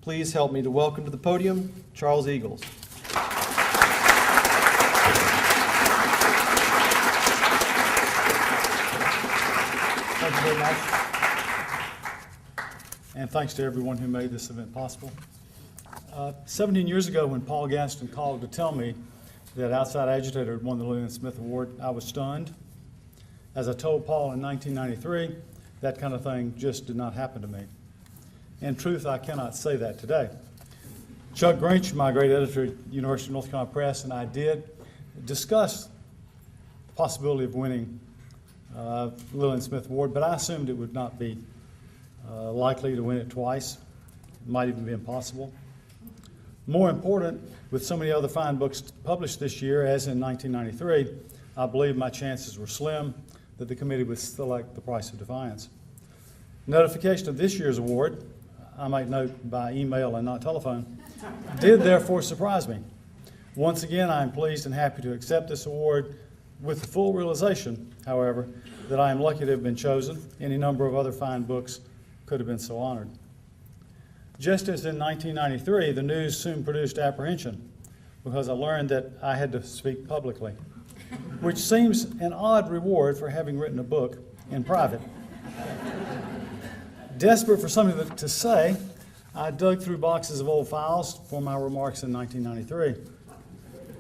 Please help me to welcome to the podium Charles Eagles. Thank you very much. And thanks to everyone who made this event possible. 17 years ago, when Paul Gaston called to tell me that Outside Agitator had won the Lillian Smith Award, I was stunned. As I told Paul in 1993, that kind of thing just did not happen to me. In truth, I cannot say that today. Chuck Grinch, my great editor at University of North Carolina Press, and I did discuss the possibility of winning the Lillian Smith Award, but I assumed it would not be likely to win it twice. It might even be impossible. More important, with so many other fine books published this year, as in 1993, I believe my chances were slim that the committee would select The Price of Defiance. Notification of this year's award, I might note by email and not telephone, did therefore surprise me. Once again, I am pleased and happy to accept this award with the full realization, however, that I am lucky to have been chosen. Any number of other fine books could have been so honored. Just as in 1993, the news soon produced apprehension because I learned that I had to speak publicly, which seems an odd reward for having written a book in private. Desperate for something to say, I dug through boxes of old files for my remarks in 1993.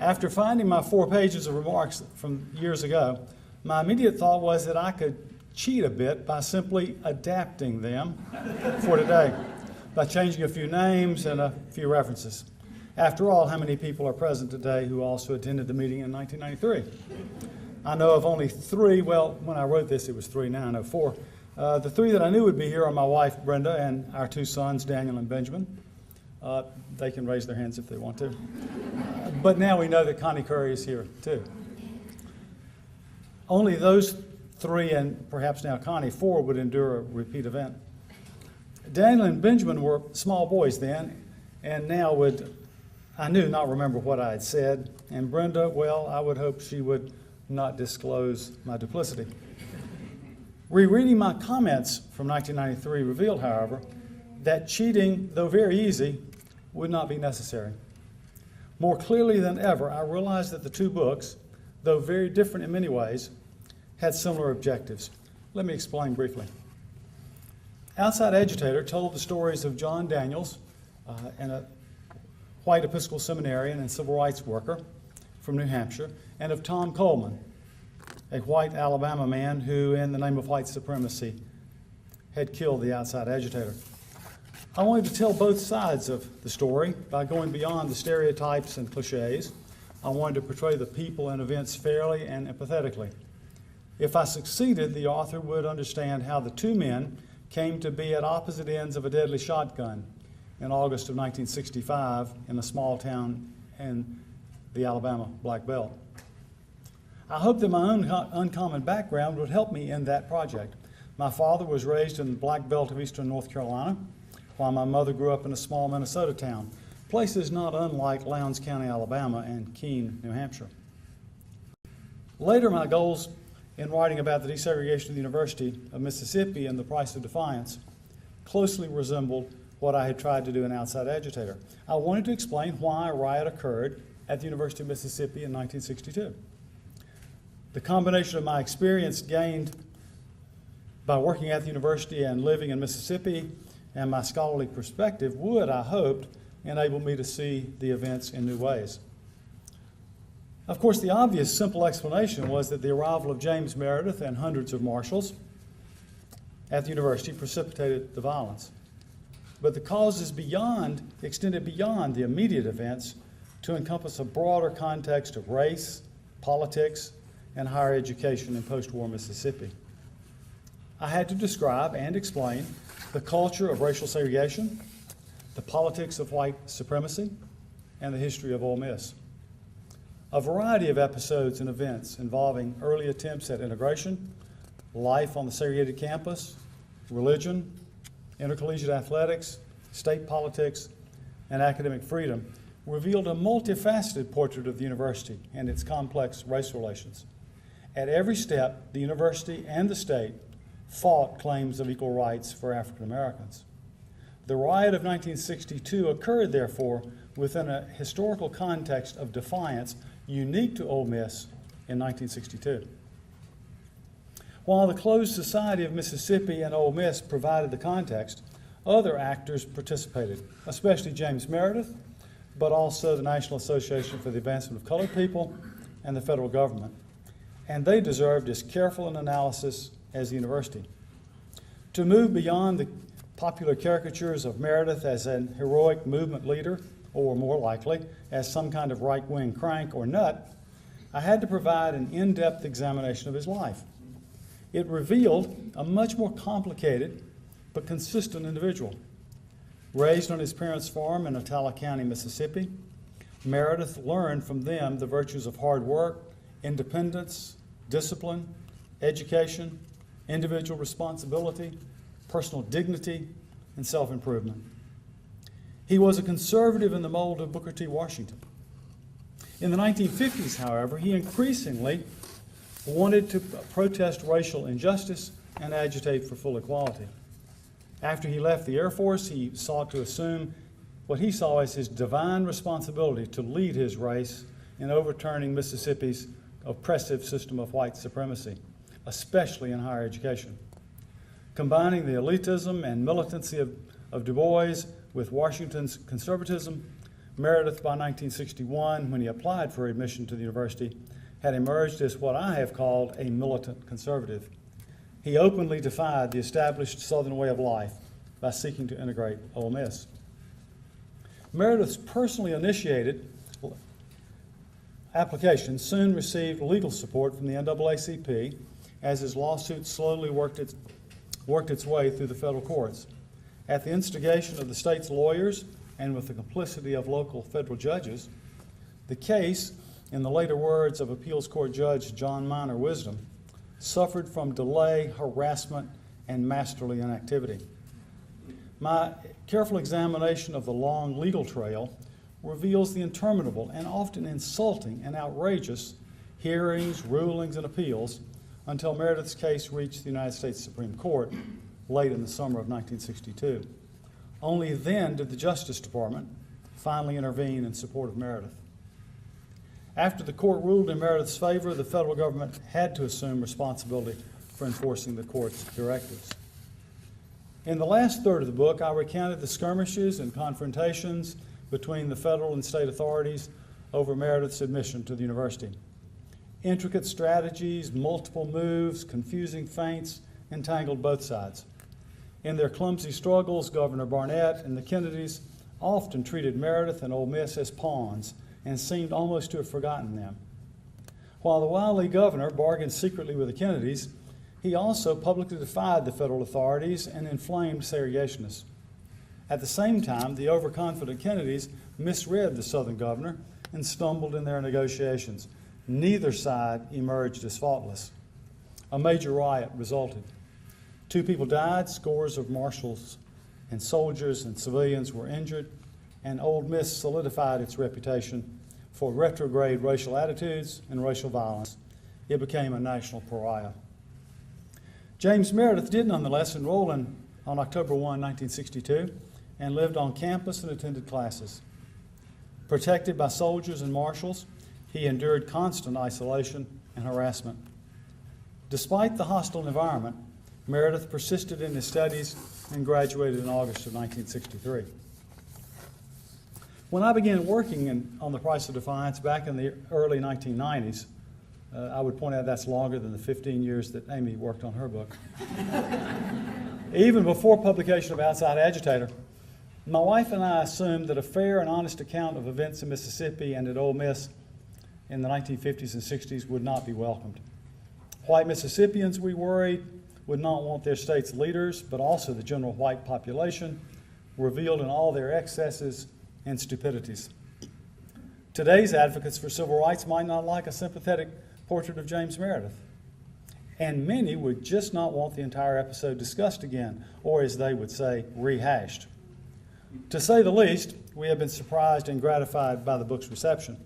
After finding my 4 pages of remarks from years ago, my immediate thought was that I could cheat a bit by simply adapting them for today, by changing a few names and a few references. After all, how many people are present today who also attended the meeting in 1993? I know of only 3, well, when I wrote this it was 3, now I know 4. The 3 that I knew would be here are my wife Brenda and our 2 sons, Daniel and Benjamin. They can raise their hands if they want to. But now we know that Connie Curry is here too. Only those 3 and perhaps now Connie, 4 would endure a repeat event. Daniel and Benjamin were small boys then, and now would, I knew, not remember what I had said. And Brenda, well, I would hope she would not disclose my duplicity. Rereading my comments from 1993 revealed, however, that cheating, though very easy, would not be necessary. More clearly than ever, I realized that the 2 books, though very different in many ways, had similar objectives. Let me explain briefly. Outside Agitator told the stories of John Daniels, and a white Episcopal seminarian and civil rights worker from New Hampshire, and of Tom Coleman, a white Alabama man who, in the name of white supremacy, had killed the Outside Agitator. I wanted to tell both sides of the story by going beyond the stereotypes and cliches. I wanted to portray the people and events fairly and empathetically. If I succeeded, the author would understand how the 2 men came to be at opposite ends of a deadly shotgun in August of 1965 in a small town in the Alabama Black Belt. I hope that my own uncommon background would help me in that project. My father was raised in the Black Belt of eastern North Carolina, while my mother grew up in a small Minnesota town, places not unlike Lowndes County, Alabama, and Keene, New Hampshire. Later, my goals in writing about the desegregation of the University of Mississippi and The Price of Defiance closely resembled what I had tried to do in Outside Agitator. I wanted to explain why a riot occurred at the University of Mississippi in 1962. The combination of my experience gained by working at the university and living in Mississippi and my scholarly perspective would, I hoped, enable me to see the events in new ways. Of course, the obvious, simple explanation was that the arrival of James Meredith and hundreds of marshals at the university precipitated the violence. But the causes extended beyond the immediate events to encompass a broader context of race, politics, and higher education in post-war Mississippi. I had to describe and explain the culture of racial segregation, the politics of white supremacy, and the history of Ole Miss. A variety of episodes and events involving early attempts at integration, life on the segregated campus, religion, intercollegiate athletics, state politics, and academic freedom revealed a multifaceted portrait of the university and its complex race relations. At every step, the university and the state fought claims of equal rights for African Americans. The riot of 1962 occurred, therefore, within a historical context of defiance unique to Ole Miss in 1962. While the closed society of Mississippi and Ole Miss provided the context, other actors participated, especially James Meredith, but also the National Association for the Advancement of Colored People and the federal government. And they deserved as careful an analysis as the university. To move beyond the popular caricatures of Meredith as an heroic movement leader, or more likely, as some kind of right-wing crank or nut, I had to provide an in-depth examination of his life. It revealed a much more complicated but consistent individual. Raised on his parents' farm in Attala County, Mississippi, Meredith learned from them the virtues of hard work, independence, discipline, education, individual responsibility, personal dignity, and self-improvement. He was a conservative in the mold of Booker T. Washington. In the 1950s, however, he increasingly wanted to protest racial injustice and agitate for full equality. After he left the Air Force, he sought to assume what he saw as his divine responsibility to lead his race in overturning Mississippi's oppressive system of white supremacy, especially in higher education. Combining the elitism and militancy of Du Bois with Washington's conservatism, Meredith, by 1961, when he applied for admission to the university, had emerged as what I have called a militant conservative. He openly defied the established Southern way of life by seeking to integrate Ole Miss. Meredith's personally initiated application soon received legal support from the NAACP as his lawsuit slowly worked its way through the federal courts. At the instigation of the state's lawyers and with the complicity of local federal judges, the case, in the later words of appeals court judge John Minor Wisdom, suffered from delay, harassment, and masterly inactivity. My careful examination of the long legal trail reveals the interminable and often insulting and outrageous hearings, rulings, and appeals until Meredith's case reached the United States Supreme Court late in the summer of 1962. Only then did the Justice Department finally intervene in support of Meredith. After the court ruled in Meredith's favor, the federal government had to assume responsibility for enforcing the court's directives. In the last third of the book, I recounted the skirmishes and confrontations between the federal and state authorities over Meredith's admission to the university. Intricate strategies, multiple moves, confusing feints entangled both sides. In their clumsy struggles, Governor Barnett and the Kennedys often treated Meredith and Ole Miss as pawns and seemed almost to have forgotten them. While the wily governor bargained secretly with the Kennedys, he also publicly defied the federal authorities and inflamed segregationists. At the same time, the overconfident Kennedys misread the Southern governor and stumbled in their negotiations. Neither side emerged as faultless. A major riot resulted. 2 people died, scores of marshals and soldiers and civilians were injured, and Ole Miss solidified its reputation for retrograde racial attitudes and racial violence. It became a national pariah. James Meredith did nonetheless enroll on October 1, 1962, and lived on campus and attended classes. Protected by soldiers and marshals, he endured constant isolation and harassment. Despite the hostile environment, Meredith persisted in his studies and graduated in August of 1963. When I began working on The Price of Defiance back in the early 1990s, I would point out that's longer than the 15 years that Amy worked on her book. Even before publication of Outside Agitator, my wife and I assumed that a fair and honest account of events in Mississippi and at Ole Miss in the 1950s and 60s would not be welcomed. White Mississippians, we worried, would not want their state's leaders, but also the general white population, revealed in all their excesses and stupidities. Today's advocates for civil rights might not like a sympathetic portrait of James Meredith, and many would just not want the entire episode discussed again, or as they would say, rehashed. To say the least, we have been surprised and gratified by the book's reception.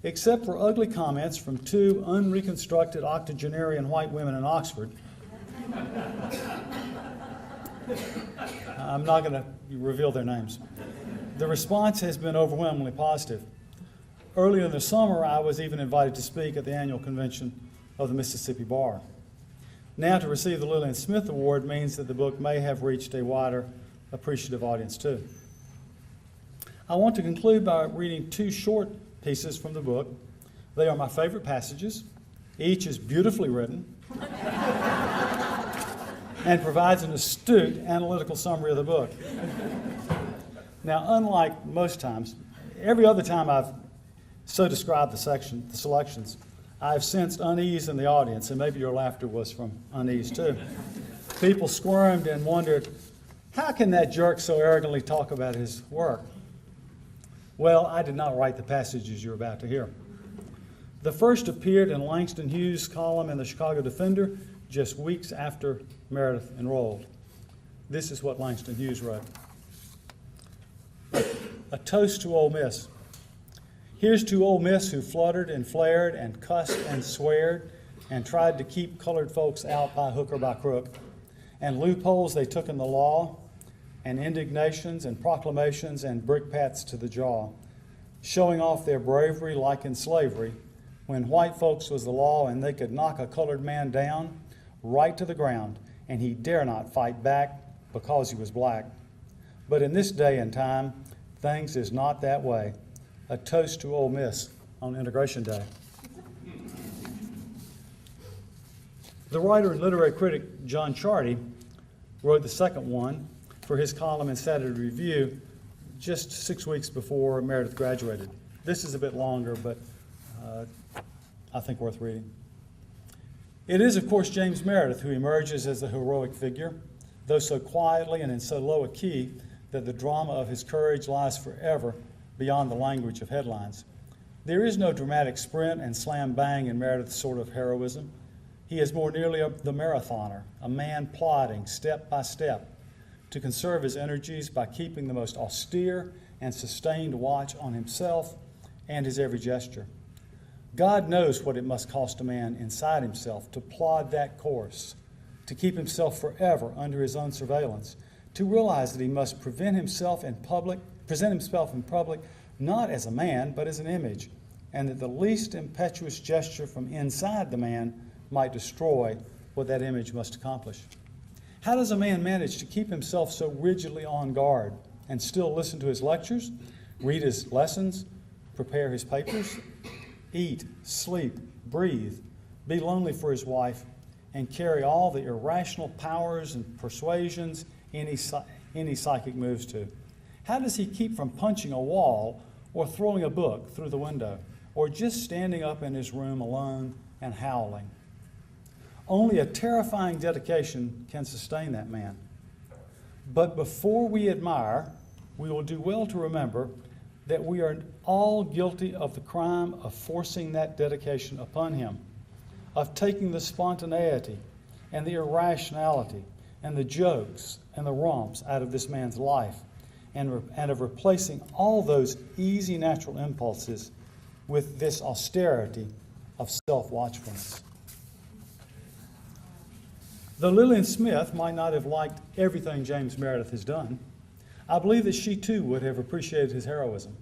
Except for ugly comments from 2 unreconstructed octogenarian white women in Oxford, I'm not going to reveal their names. The response has been overwhelmingly positive. Earlier in the summer, I was even invited to speak at the annual convention of the Mississippi Bar. Now to receive the Lillian Smith Award means that the book may have reached a wider, appreciative audience too. I want to conclude by reading two short pieces from the book. They are my favorite passages. Each is beautifully written and provides an astute analytical summary of the book. Now, unlike most times, every other time I've so described the selections, I've sensed unease in the audience, and maybe your laughter was from unease too. People squirmed and wondered, how can that jerk so arrogantly talk about his work? Well, I did not write the passages you're about to hear. The first appeared in Langston Hughes' column in the Chicago Defender just weeks after Meredith enrolled. This is what Langston Hughes wrote. A toast to Ole Miss. Here's to Ole Miss, who fluttered and flared and cussed and sweared and tried to keep colored folks out by hook or by crook, and loopholes they took in the law, and indignations and proclamations and brickbats to the jaw, showing off their bravery like in slavery, when white folks was the law and they could knock a colored man down right to the ground, and he dare not fight back because he was black. But in this day and time, things is not that way. A toast to Ole Miss on Integration Day. The writer and literary critic John Charty wrote the second one for his column in Saturday Review just 6 weeks before Meredith graduated. This is a bit longer, but I think worth reading. It is, of course, James Meredith who emerges as the heroic figure, though so quietly and in so low a key that the drama of his courage lies forever beyond the language of headlines. There is no dramatic sprint and slam bang in Meredith's sort of heroism. He is more nearly the marathoner, a man plodding step by step to conserve his energies by keeping the most austere and sustained watch on himself and his every gesture. God knows what it must cost a man inside himself to plod that course, to keep himself forever under his own surveillance, to realize that he must present himself in public not as a man, but as an image, and that the least impetuous gesture from inside the man might destroy what that image must accomplish. How does a man manage to keep himself so rigidly on guard and still listen to his lectures, read his lessons, prepare his papers, eat, sleep, breathe, be lonely for his wife, and carry all the irrational powers and persuasions any psychic moves to? How does he keep from punching a wall or throwing a book through the window or just standing up in his room alone and howling? Only a terrifying dedication can sustain that man. But before we admire, we will do well to remember that we are all guilty of the crime of forcing that dedication upon him, of taking the spontaneity and the irrationality and the jokes and the romps out of this man's life, and of replacing all those easy natural impulses with this austerity of self-watchfulness. Though Lillian Smith might not have liked everything James Meredith has done, I believe that she too would have appreciated his heroism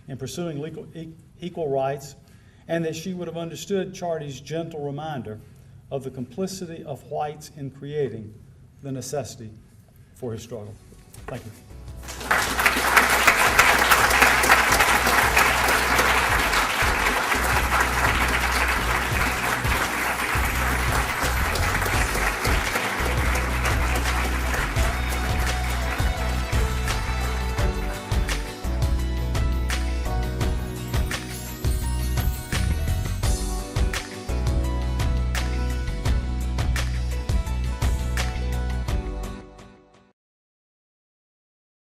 in pursuing equal rights, and that she would have understood Charty's gentle reminder of the complicity of whites in creating the necessity for his struggle. Thank you.